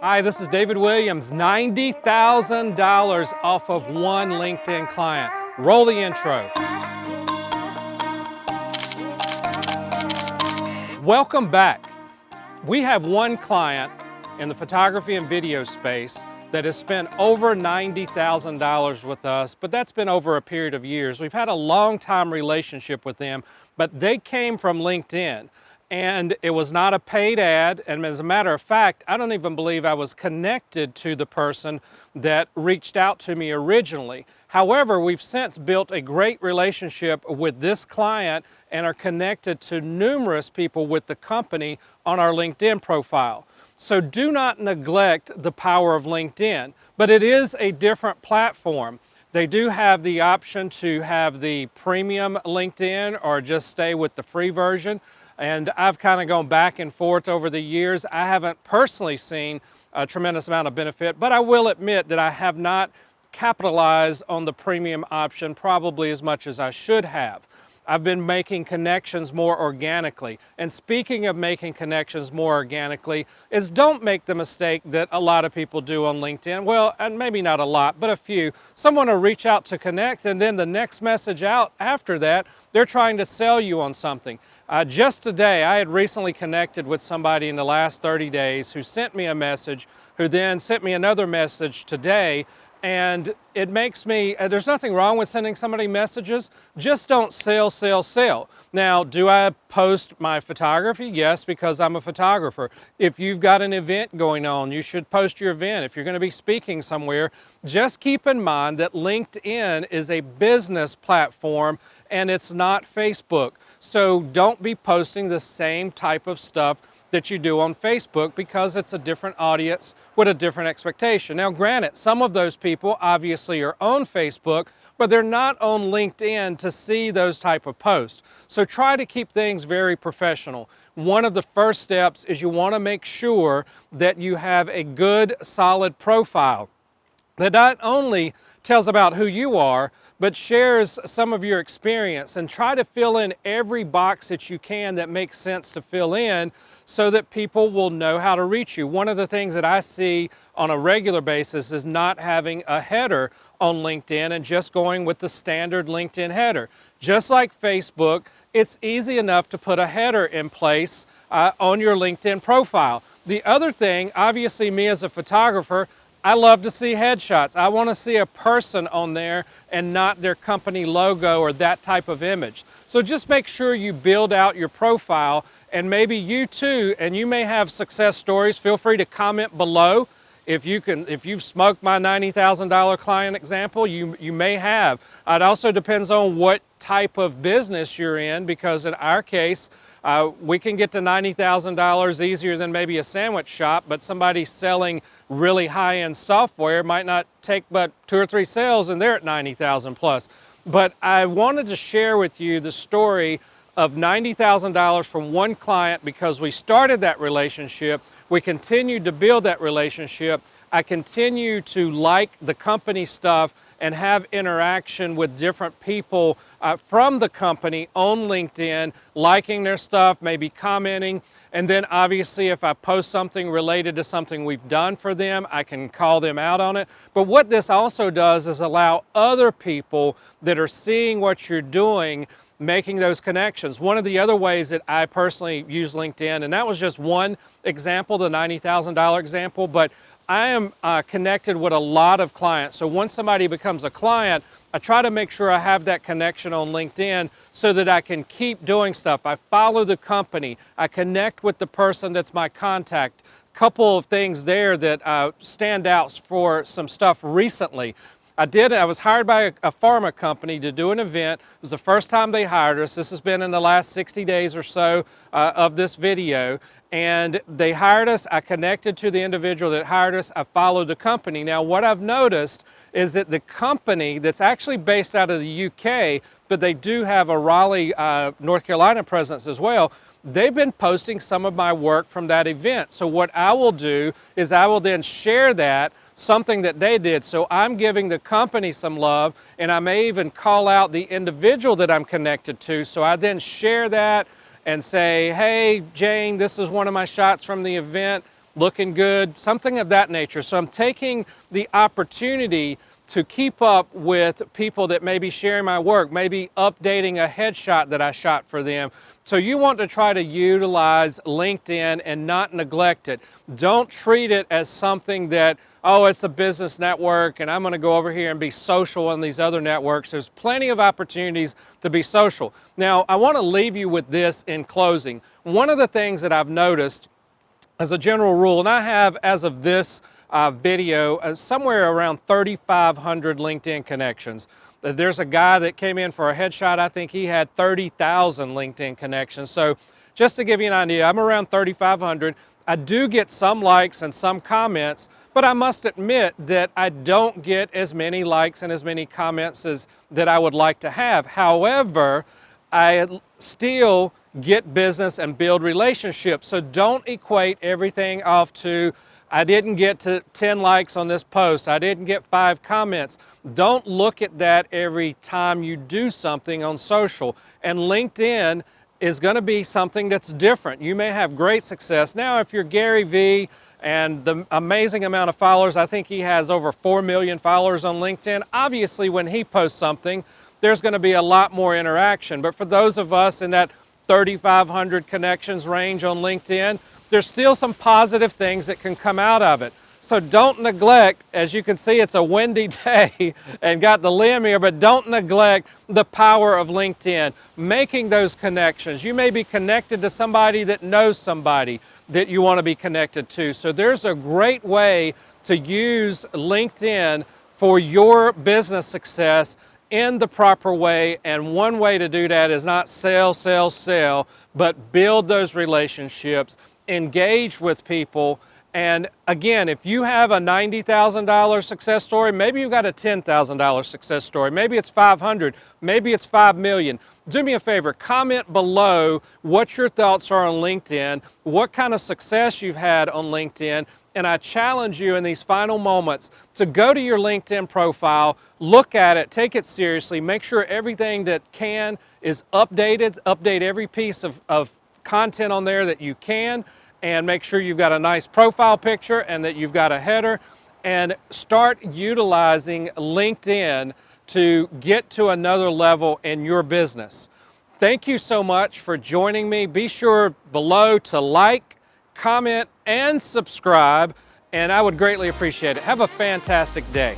Hi, this is David Williams. $90,000 off of one LinkedIn client. Roll the intro. Welcome back. We have one client in the photography and video space that has spent over $90,000 with us, but that's been over a period of years. We've had a long time relationship with them, but they came from LinkedIn. And it was not a paid ad, and as a matter of fact, I don't even believe I was connected to the person that reached out to me originally. However, we've since built a great relationship with this client and are connected to numerous people with the company on our LinkedIn profile. So do not neglect the power of LinkedIn, but it is a different platform. They do have the option to have the premium LinkedIn or just stay with the free version. And I've kind of gone back and forth over the years. I haven't personally seen a tremendous amount of benefit, but I will admit that I have not capitalized on the premium option probably as much as I should have. I've been making connections more organically. And speaking of making connections more organically, is don't make the mistake that a lot of people do on LinkedIn. Well, and maybe not a lot, but a few. Someone will reach out to connect, and then the next message out after that, they're trying to sell you on something. Just today, I had recently connected with somebody in the last 30 days who sent me a message, who then sent me another message today. And it makes me, there's nothing wrong with sending somebody messages, just don't sell. Now, do I post my photography? Yes, because I'm a photographer. If you've got an event going on, you should post your event. If you're going to be speaking somewhere, just keep in mind that LinkedIn is a business platform and it's not Facebook. So don't be posting the same type of stuff that you do on Facebook because it's a different audience with a different expectation. Now granted, some of those people obviously are on Facebook, but they're not on LinkedIn to see those type of posts. So try to keep things very professional. One of the first steps is you want to make sure that you have a good, solid profile that not only tells about who you are, but shares some of your experience, and try to fill in every box that you can that makes sense to fill in so that people will know how to reach you. One of the things that I see on a regular basis is not having a header on LinkedIn and just going with the standard LinkedIn header. Just like Facebook, it's easy enough to put a header in place on your LinkedIn profile. The other thing, obviously me as a photographer, I love to see headshots. I want to see a person on there and not their company logo or that type of image. So just make sure you build out your profile, and maybe you too, and you may have success stories. Feel free to comment below. If you've smoked my $90,000 client example, you may have. It also depends on what type of business you're in, because in our case, we can get to $90,000 easier than maybe a sandwich shop, but somebody selling really high-end software might not take but 2 or 3 sales and they're at 90,000 plus. But I wanted to share with you the story of $90,000 from one client because we started that relationship. We continued to build that relationship. I continue to like the company stuff and have interaction with different people from the company on LinkedIn, liking their stuff, maybe commenting. And then obviously if I post something related to something we've done for them, I can call them out on it. But what this also does is allow other people that are seeing what you're doing, making those connections. One of the other ways that I personally use LinkedIn, and that was just one example, the $90,000 example, but I am connected with a lot of clients. So once somebody becomes a client, I try to make sure I have that connection on LinkedIn so that I can keep doing stuff. I follow the company. I connect with the person that's my contact. Couple of things there that stand out for some stuff recently. I was hired by a pharma company to do an event. It was the first time they hired us. This has been in the last 60 days or so of this video. And they hired us. I connected to the individual that hired us. I followed the company. Now, what I've noticed is that the company that's actually based out of the UK, but they do have a Raleigh, North Carolina presence as well, they've been posting some of my work from that event. So what I will do is I will then share that, something that they did. So I'm giving the company some love, and I may even call out the individual that I'm connected to. So I then share that and say, hey, Jane, this is one of my shots from the event. looking good, something of that nature. So I'm taking the opportunity to keep up with people that may be sharing my work, maybe updating a headshot that I shot for them. So you want to try to utilize LinkedIn and not neglect it. Don't treat it as something that, oh, it's a business network and I'm going to go over here and be social on these other networks. There's plenty of opportunities to be social. Now, I want to leave you with this in closing. One of the things that I've noticed as a general rule, and I have, as of this video, somewhere around 3,500 LinkedIn connections. There's a guy that came in for a headshot. I think he had 30,000 LinkedIn connections. So just to give you an idea, I'm around 3,500. I do get some likes and some comments, but I must admit that I don't get as many likes and as many comments as that I would like to have. However, I still get business and build relationships. So don't equate everything off to, I didn't get to 10 likes on this post, I didn't get 5 comments. Don't look at that every time you do something on social. And LinkedIn is going to be something that's different. You may have great success. Now, if you're Gary Vee and the amazing amount of followers, I think he has over 4 million followers on LinkedIn. Obviously, when he posts something, there's going to be a lot more interaction. But for those of us in that 3,500 connections range on LinkedIn, there's still some positive things that can come out of it. So don't neglect, as you can see, it's a windy day and got the limb here, but don't neglect the power of LinkedIn, making those connections. You may be connected to somebody that knows somebody that you want to be connected to. So there's a great way to use LinkedIn for your business success in the proper way, and one way to do that is not sell, sell, sell, but build those relationships, engage with people. And again, if you have a $90,000 success story, maybe you've got a $10,000 success story, maybe it's 500, maybe it's 5 million. Do me a favor, comment below what your thoughts are on LinkedIn, what kind of success you've had on LinkedIn, and I challenge you in these final moments to go to your LinkedIn profile, look at it, take it seriously, make sure everything that can is updated, update every piece of content on there that you can, and make sure you've got a nice profile picture and that you've got a header, and start utilizing LinkedIn to get to another level in your business. Thank you so much for joining me. Be sure below to like, comment, and subscribe, and I would greatly appreciate it. Have a fantastic day.